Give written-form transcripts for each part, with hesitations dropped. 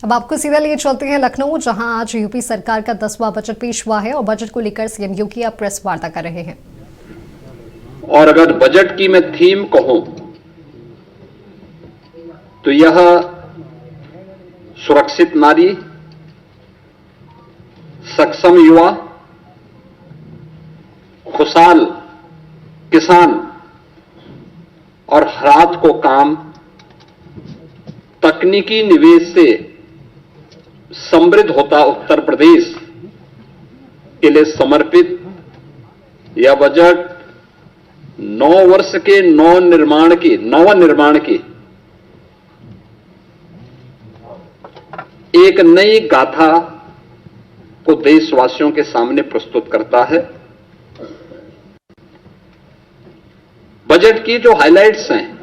अब आपको सीधा लिए चलते हैं लखनऊ, जहां आज यूपी सरकार का 10वां बजट पेश हुआ है और बजट को लेकर सीएम योगी अब प्रेस वार्ता कर रहे हैं। और अगर बजट की मैं थीम कहूं तो यह सुरक्षित नारी, सक्षम युवा, खुशहाल किसान और हर हाथ को काम, तकनीकी निवेश से समृद्ध होता उत्तर प्रदेश के लिए समर्पित यह बजट 9 वर्ष के नवनिर्माण की एक नई गाथा को देशवासियों के सामने प्रस्तुत करता है। बजट की जो हाइलाइट्स हैं,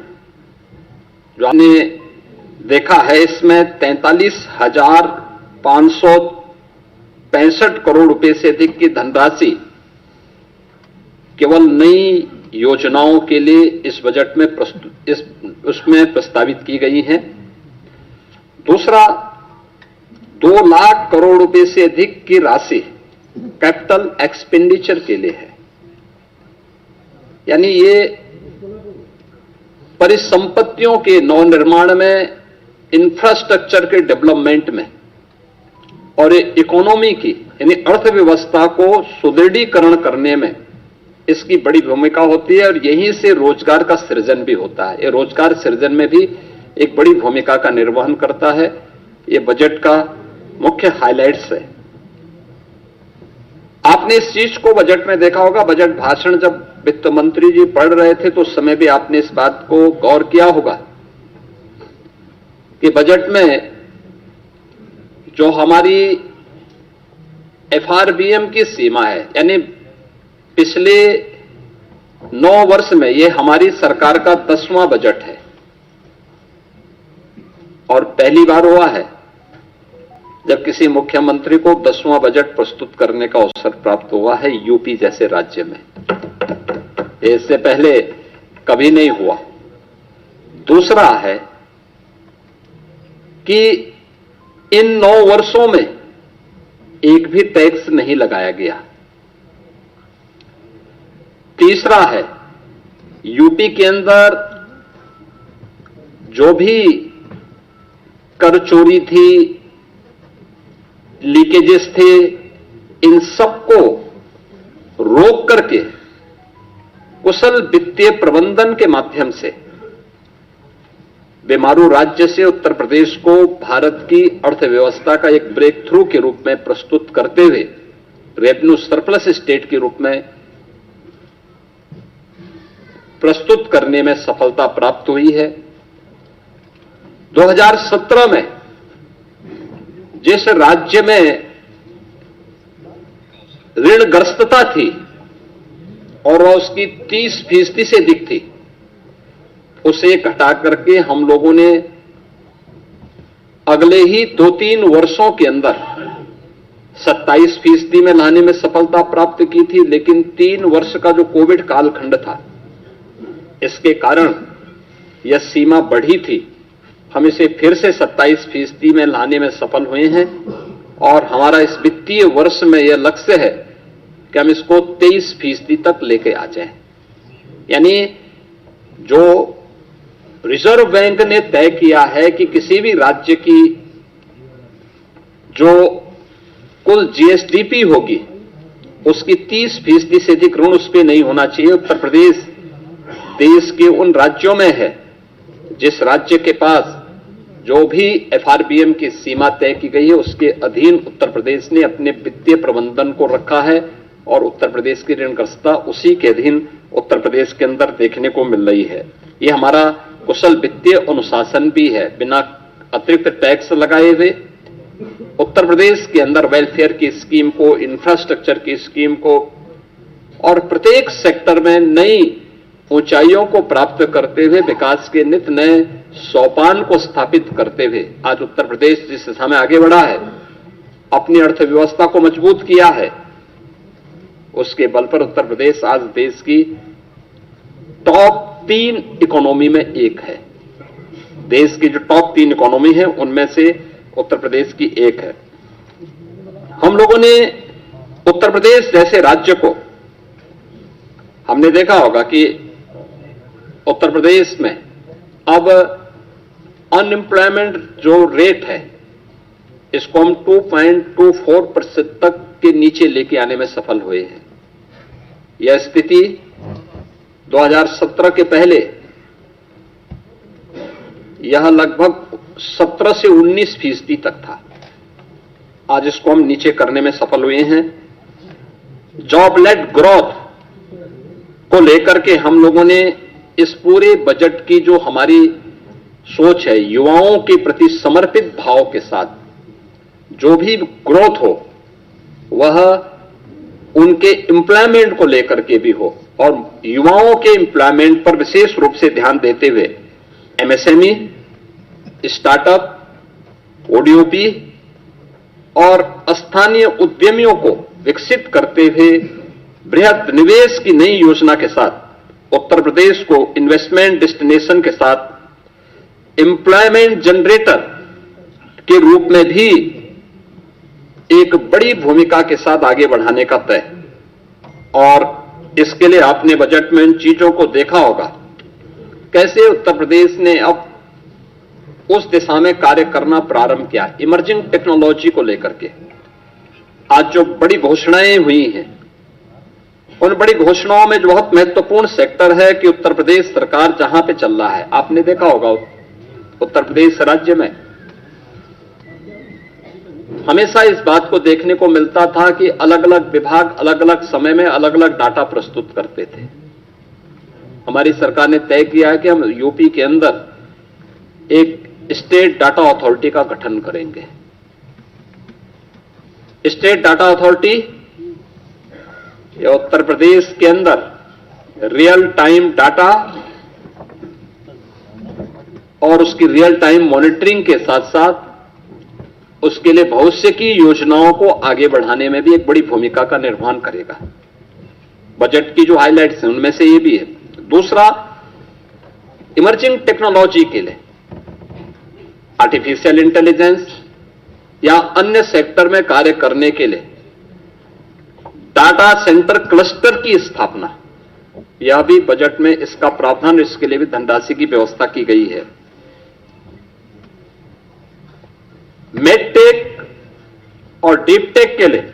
जो आपने देखा है, इसमें 43,565 करोड़ रुपए से अधिक की धनराशि केवल नई योजनाओं के लिए इस बजट में उसमें प्रस्तावित की गई है। दूसरा, 2 लाख करोड़ रुपए से अधिक की राशि कैपिटल एक्सपेंडिचर के लिए है, यानी ये परिसंपत्तियों के नवनिर्माण में, इंफ्रास्ट्रक्चर के डेवलपमेंट में और इकोनॉमी की यानी अर्थव्यवस्था को सुदृढ़ीकरण करने में इसकी बड़ी भूमिका होती है और यहीं से रोजगार का सृजन भी होता है। ये रोजगार सृजन में भी एक बड़ी भूमिका का निर्वहन करता है। ये बजट का मुख्य हाइलाइट्स है। आपने इस चीज को बजट में देखा होगा, बजट भाषण जब वित्त मंत्री जी पढ़ रहे थे तो उस समय भी आपने इस बात को गौर किया होगा कि बजट में जो हमारी एफआरबीएम की सीमा है, यानी पिछले 9 वर्ष में यह हमारी सरकार का 10वां बजट है और पहली बार हुआ है जब किसी मुख्यमंत्री को 10वां बजट प्रस्तुत करने का अवसर प्राप्त हुआ है यूपी जैसे राज्य में। इससे पहले कभी नहीं हुआ। दूसरा है कि इन 9 वर्षों में एक भी टैक्स नहीं लगाया गया। तीसरा है, यूपी के अंदर जो भी कर चोरी थी, लीकेजेस थे, इन सबको रोक करके कुशल वित्तीय प्रबंधन के माध्यम से बेमारू राज्य से उत्तर प्रदेश को भारत की अर्थव्यवस्था का एक ब्रेक थ्रू के रूप में प्रस्तुत करते हुए रेवेन्यू सरप्लस स्टेट के रूप में प्रस्तुत करने में सफलता प्राप्त हुई है। 2017 में जिस राज्य में ऋणग्रस्तता थी और वह उसकी 30% से अधिक थी, उसे घटा करके हम लोगों ने अगले ही 2-3 वर्षों के अंदर 27% में लाने में सफलता प्राप्त की थी। लेकिन 3 वर्ष का जो कोविड कालखंड था, इसके कारण यह सीमा बढ़ी थी। हम इसे फिर से 27% में लाने में सफल हुए हैं और हमारा इस वित्तीय वर्ष में यह लक्ष्य है कि हम इसको 23% तक लेके आ जाएं। यानी जो रिजर्व बैंक ने तय किया है कि किसी भी राज्य की जो कुल जीएसडीपी होगी उसकी 30% से अधिक ऋण उस पर नहीं होना चाहिए। उत्तर प्रदेश देश के उन राज्यों में है जिस राज्य के पास जो भी एफआरबीएम की सीमा तय की गई है उसके अधीन उत्तर प्रदेश ने अपने वित्तीय प्रबंधन को रखा है और उत्तर प्रदेश की ऋणग्रस्तता उसी के अधीन उत्तर प्रदेश के अंदर देखने को मिल रही है। यह हमारा कुशल वित्तीय अनुशासन भी है। बिना अतिरिक्त टैक्स लगाए हुए उत्तर प्रदेश के अंदर वेलफेयर की स्कीम को, इंफ्रास्ट्रक्चर की स्कीम को और प्रत्येक सेक्टर में नई ऊंचाइयों को प्राप्त करते हुए विकास के नित नए सोपान को स्थापित करते हुए आज उत्तर प्रदेश जिस दिशा में आगे बढ़ा है, अपनी अर्थव्यवस्था को मजबूत किया है, उसके बल पर उत्तर प्रदेश आज देश की टॉप 3 इकोनॉमी में एक है। देश की जो टॉप 3 इकोनॉमी है उनमें से उत्तर प्रदेश की एक है। हम लोगों ने उत्तर प्रदेश जैसे राज्य को, हमने देखा होगा कि उत्तर प्रदेश में अब अनएम्प्लॉयमेंट जो रेट है इसको हम 2.24% तक के नीचे लेके आने में सफल हुए हैं। यह स्थिति 2017 के पहले यह लगभग 17 से 19% तक था। आज इसको हम नीचे करने में सफल हुए हैं। जॉब लेड ग्रोथ को लेकर के हम लोगों ने इस पूरे बजट की जो हमारी सोच है, युवाओं के प्रति समर्पित भाव के साथ जो भी ग्रोथ हो वह उनके एम्प्लॉयमेंट को लेकर के भी हो और युवाओं के एम्प्लॉयमेंट पर विशेष रूप से ध्यान देते हुए एमएसएमई, स्टार्टअप, ओडीओपी और स्थानीय उद्यमियों को विकसित करते हुए बृहद निवेश की नई योजना के साथ उत्तर प्रदेश को इन्वेस्टमेंट डेस्टिनेशन के साथ एम्प्लॉयमेंट जनरेटर के रूप में भी एक बड़ी भूमिका के साथ आगे बढ़ाने का तय। और इसके लिए आपने बजट में इन चीजों को देखा होगा, कैसे उत्तर प्रदेश ने अब उस दिशा में कार्य करना प्रारंभ किया। इमर्जिंग टेक्नोलॉजी को लेकर के आज जो बड़ी घोषणाएं हुई हैं, उन बड़ी घोषणाओं में जो बहुत महत्वपूर्ण सेक्टर है कि उत्तर प्रदेश सरकार जहां पे चल रहा है, आपने देखा होगा उत्तर प्रदेश राज्य में हमेशा इस बात को देखने को मिलता था कि अलग अलग विभाग अलग अलग समय में अलग अलग डाटा प्रस्तुत करते थे। हमारी सरकार ने तय किया है कि हम यूपी के अंदर एक स्टेट डाटा अथॉरिटी का गठन करेंगे। स्टेट डाटा अथॉरिटी या उत्तर प्रदेश के अंदर रियल टाइम डाटा और उसकी रियल टाइम मॉनिटरिंग के साथ साथ उसके लिए भविष्य की योजनाओं को आगे बढ़ाने में भी एक बड़ी भूमिका का निर्वहन करेगा। बजट की जो हाइलाइट्स हैं उनमें से ये भी है। दूसरा, इमर्जिंग टेक्नोलॉजी के लिए आर्टिफिशियल इंटेलिजेंस या अन्य सेक्टर में कार्य करने के लिए डाटा सेंटर क्लस्टर की स्थापना, यह भी बजट में इसका प्रावधान, इसके लिए भी धनराशि की व्यवस्था की गई है। मेडटेक और डीपटेक के लिए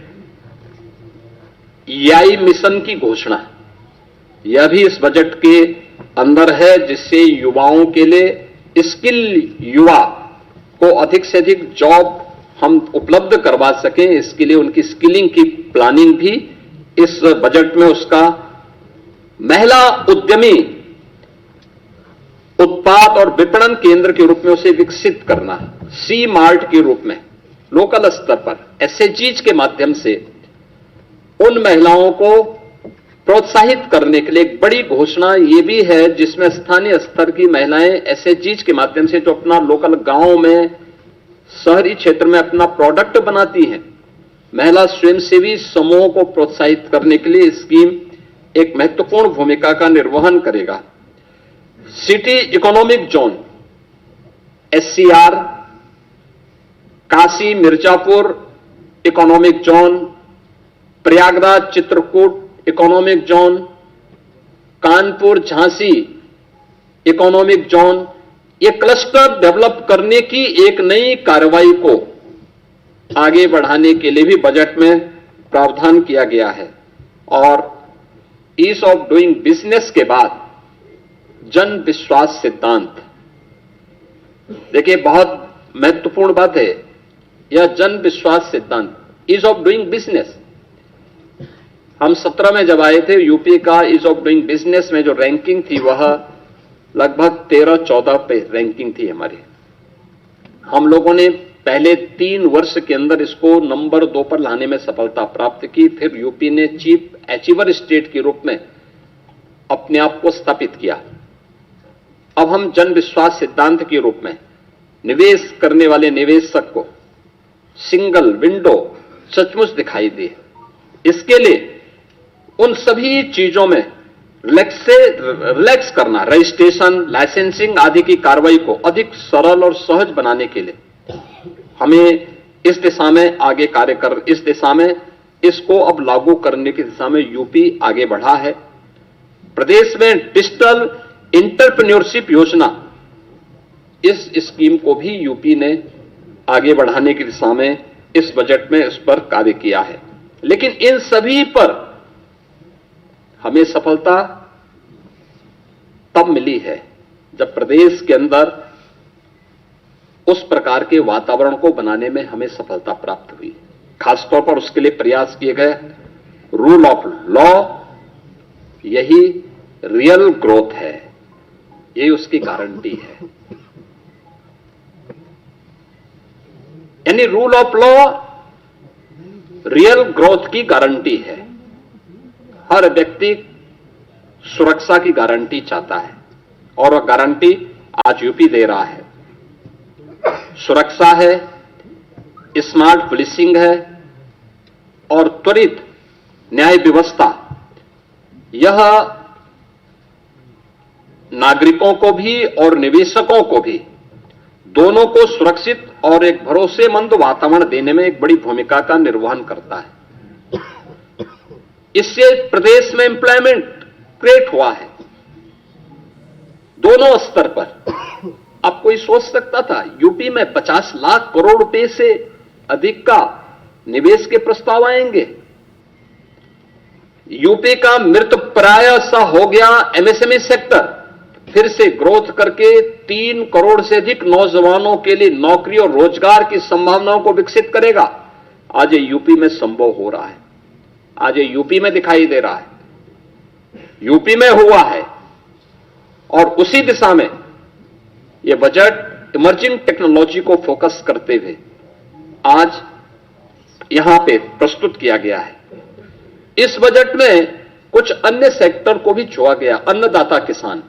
एआई मिशन की घोषणा, यह भी इस बजट के अंदर है, जिससे युवाओं के लिए स्किल युवा को अधिक से अधिक जॉब हम उपलब्ध करवा सकें। इसके लिए उनकी स्किलिंग की प्लानिंग भी इस बजट में, उसका महिला उद्यमी उत्पाद और विपणन केंद्र के रूप में उसे विकसित करना, सी मार्ट के रूप में लोकल स्तर पर एसएचजीज के माध्यम से उन महिलाओं को प्रोत्साहित करने के लिए एक बड़ी घोषणा ये भी है, जिसमें स्थानीय स्तर की महिलाएं एसएचजीज के माध्यम से जो अपना लोकल गांव में, शहरी क्षेत्र में अपना प्रोडक्ट बनाती हैं, महिला स्वयंसेवी समूहों को प्रोत्साहित करने के लिए स्कीम एक महत्वपूर्ण भूमिका का निर्वहन करेगा। City economic zone SCR, Kashi Mirzapur economic zone, Prayagraj Chitrakoot economic zone, Kanpur Jhansi economic zone, ये क्लस्टर डेवलप करने की एक नई कार्रवाई को आगे बढ़ाने के लिए भी बजट में प्रावधान किया गया है। और ईज ऑफ डूइंग बिजनेस के बाद जन विश्वास सिद्धांत, देखिए बहुत महत्वपूर्ण बात है यह जन विश्वास सिद्धांत, ईज ऑफ डूइंग बिजनेस। हम 17 में जब आए थे, यूपी का ईज ऑफ डूइंग बिजनेस में जो रैंकिंग थी वह लगभग 13-14 पे रैंकिंग थी हमारी। हम लोगों ने पहले 3 वर्ष के अंदर इसको नंबर 2 पर लाने में सफलता प्राप्त की। फिर यूपी ने चीफ अचीवर स्टेट के रूप में अपने आप को स्थापित किया। अब हम जन विश्वास सिद्धांत के रूप में निवेश करने वाले निवेशक को सिंगल विंडो सचमुच दिखाई दे, इसके लिए उन सभी चीजों में रिलैक्स करना, रजिस्ट्रेशन, लाइसेंसिंग आदि की कार्रवाई को अधिक सरल और सहज बनाने के लिए हमें इस दिशा में आगे कार्य कर, इस दिशा में इसको अब लागू करने की दिशा में यूपी आगे बढ़ा है। प्रदेश में डिजिटल एंटरप्रेन्योरशिप योजना, इस स्कीम को भी यूपी ने आगे बढ़ाने की दिशा में इस बजट में इस पर कार्य किया है। लेकिन इन सभी पर हमें सफलता तब मिली है जब प्रदेश के अंदर उस प्रकार के वातावरण को बनाने में हमें सफलता प्राप्त हुई। खासतौर पर उसके लिए प्रयास किए गए रूल ऑफ लॉ, यही रियल ग्रोथ है, यही उसकी गारंटी है। यानी rule of law real growth की गारंटी है। हर व्यक्ति सुरक्षा की गारंटी चाहता है और वह गारंटी आज यूपी दे रहा है। सुरक्षा है, स्मार्ट पुलिसिंग है और त्वरित न्याय व्यवस्था। यह नागरिकों को भी और निवेशकों को भी दोनों को सुरक्षित और एक भरोसेमंद वातावरण देने में एक बड़ी भूमिका का निर्वहन करता है। इससे प्रदेश में एम्प्लॉयमेंट क्रिएट हुआ है दोनों स्तर पर। अब कोई सोच सकता था यूपी में 50 लाख करोड़ रुपए से अधिक का निवेश के प्रस्ताव आएंगे? यूपी का मृत प्राय सा हो गया एमएसएमई सेक्टर, फिर से ग्रोथ करके 3 करोड़ से अधिक नौजवानों के लिए नौकरी और रोजगार की संभावनाओं को विकसित करेगा। आज ये यूपी में संभव हो रहा है, आज ये यूपी में दिखाई दे रहा है, यूपी में हुआ है। और उसी दिशा में यह बजट इमर्जिंग टेक्नोलॉजी को फोकस करते हुए आज यहां पे प्रस्तुत किया गया है। इस बजट में कुछ अन्य सेक्टर को भी छुआ गया। अन्नदाता किसान,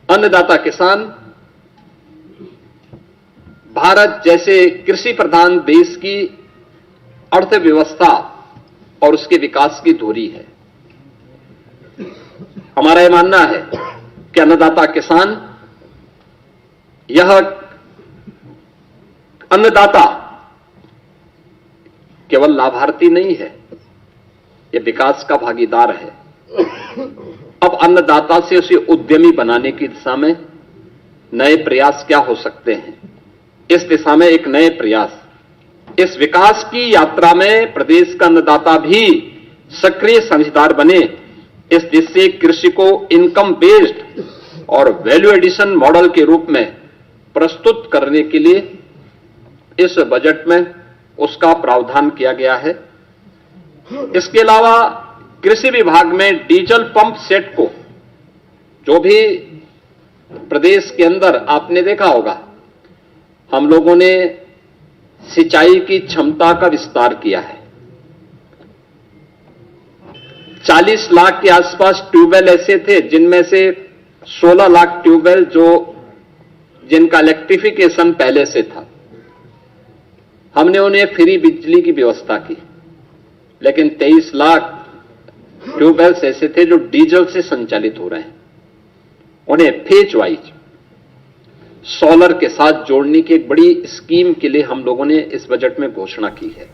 अन्नदाता किसान भारत जैसे कृषि प्रधान देश की अर्थव्यवस्था और उसके विकास की धुरी है। हमारा यह मानना है कि अन्नदाता किसान, यह अन्नदाता केवल लाभार्थी नहीं है, यह विकास का भागीदार है। अब अन्नदाता से उसे उद्यमी बनाने की दिशा में नए प्रयास क्या हो सकते हैं, इस दिशा में एक नए प्रयास, इस विकास की यात्रा में प्रदेश का अन्नदाता भी सक्रिय साझेदार बने। इस दिशा से कृषि को इनकम बेस्ड और वैल्यू एडिशन मॉडल के रूप में प्रस्तुत करने के लिए इस बजट में उसका प्रावधान किया गया है। इसके अलावा कृषि विभाग में डीजल पंप सेट को, जो भी प्रदेश के अंदर आपने देखा होगा, हम लोगों ने सिंचाई की क्षमता का विस्तार किया है। 40 लाख के आसपास ट्यूबवेल ऐसे थे जिनमें से 16 लाख ट्यूबवेल जिनका इलेक्ट्रिफिकेशन पहले से था, हमने उन्हें फ्री बिजली की व्यवस्था की। लेकिन 23 लाख ट्यूबवेल्स ऐसे थे जो डीजल से संचालित हो रहे हैं, उन्हें फेज वाइज सोलर के साथ जोड़ने की एक बड़ी स्कीम के लिए हम लोगों ने इस बजट में घोषणा की है।